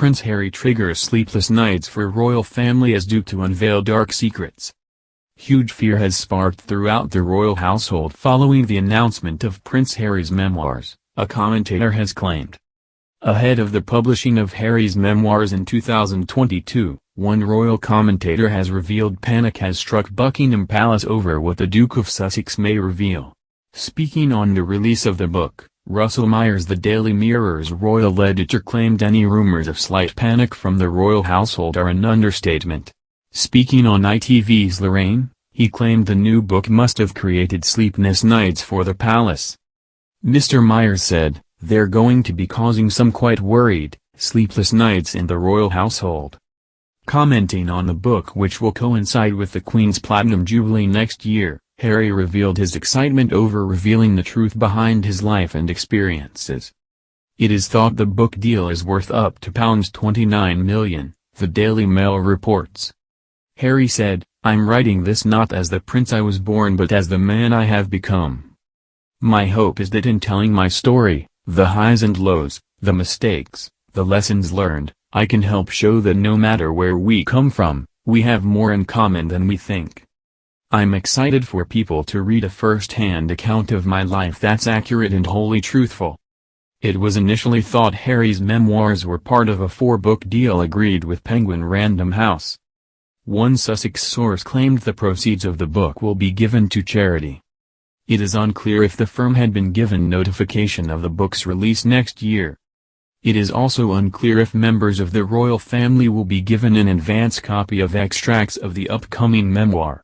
Prince Harry triggers sleepless nights for royal family as Duke to unveil dark secrets. Huge fear has sparked throughout the royal household following the announcement of Prince Harry's memoirs, a commentator has claimed. Ahead of the publishing of Harry's memoirs in 2022, one royal commentator has revealed panic has struck Buckingham Palace over what the Duke of Sussex may reveal. Speaking on the release of the book, Russell Myers, the Daily Mirror's royal editor, claimed any rumors of slight panic from the royal household are an understatement. Speaking on ITV's Lorraine, he claimed the new book must have created sleepless nights for the palace. Mr. Myers said, "They're going to be causing some quite worried, sleepless nights in the royal household." Commenting on the book, which will coincide with the Queen's Platinum Jubilee next year, Harry revealed his excitement over revealing the truth behind his life and experiences. It is thought the book deal is worth up to £29 million, the Daily Mail reports. Harry said, "I'm writing this not as the prince I was born but as the man I have become. My hope is that in telling my story, the highs and lows, the mistakes, the lessons learned, I can help show that no matter where we come from, we have more in common than we think. I'm excited for people to read a first-hand account of my life that's accurate and wholly truthful." It was initially thought Harry's memoirs were part of a 4-book deal agreed with Penguin Random House. One Sussex source claimed the proceeds of the book will be given to charity. It is unclear if the firm had been given notification of the book's release next year. It is also unclear if members of the royal family will be given an advance copy of extracts of the upcoming memoir.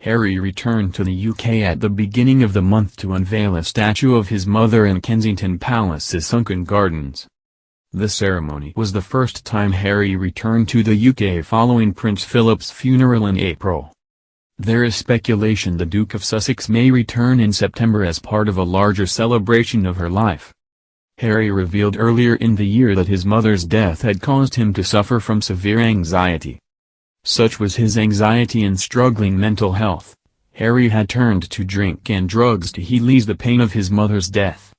Harry returned to the UK at the beginning of the month to unveil a statue of his mother in Kensington Palace's Sunken Gardens. The ceremony was the first time Harry returned to the UK following Prince Philip's funeral in April. There is speculation the Duke of Sussex may return in September as part of a larger celebration of her life. Harry revealed earlier in the year that his mother's death had caused him to suffer from severe anxiety. Such was his anxiety and struggling mental health, Harry had turned to drink and drugs to ease the pain of his mother's death.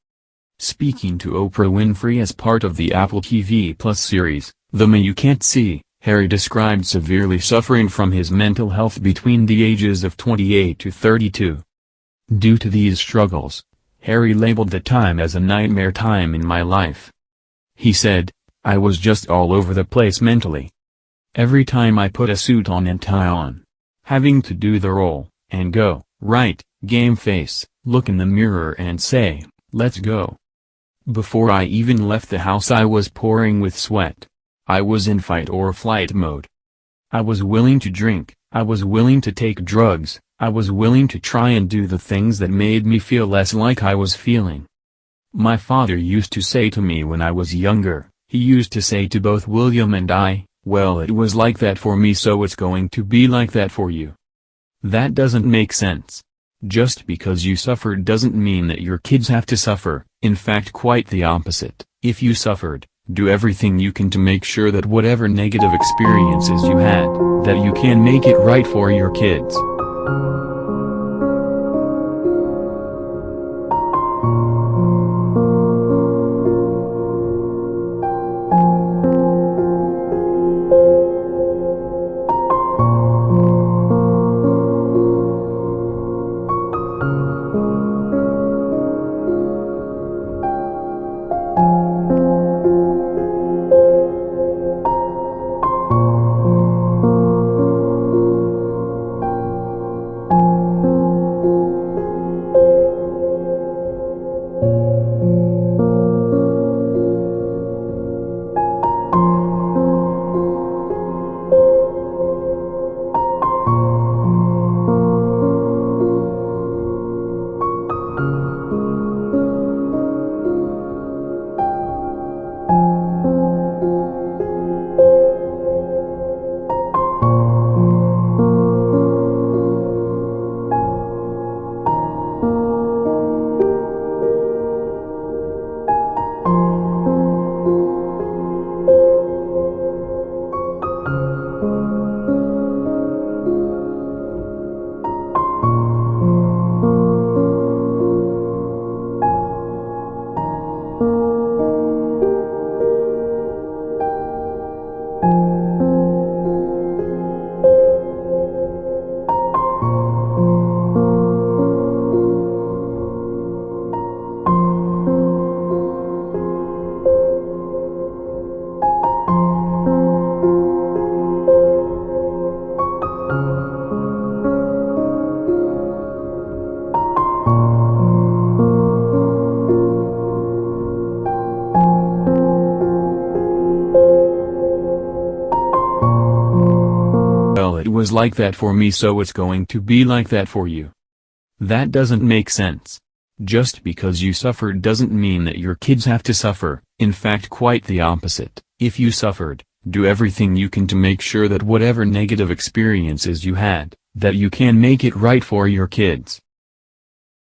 Speaking to Oprah Winfrey as part of the Apple TV Plus series, The Me You Can't See, Harry described severely suffering from his mental health between the ages of 28 to 32. Due to these struggles, Harry labeled the time as a nightmare time in my life. He said, "I was just all over the place mentally. Every time I put a suit on and tie on, having to do the role, and go, right, game face, look in the mirror and say, let's go. Before I even left the house I was pouring with sweat. I was in fight or flight mode. I was willing to drink, I was willing to take drugs, I was willing to try and do the things that made me feel less like I was feeling. My father used to say to me when I was younger, he used to say to both William and I, well, it was like that for me so it's going to be like that for you. That doesn't make sense. Just because you suffered doesn't mean that your kids have to suffer, in fact quite the opposite. If you suffered, do everything you can to make sure that whatever negative experiences you had, that you can make it right for your kids." was like that for me, so it's going to be like that for you. That doesn't make sense. Just because you suffered doesn't mean that your kids have to suffer. In fact, quite the opposite. If you suffered, do everything you can to make sure that whatever negative experiences you had, that you can make it right for your kids.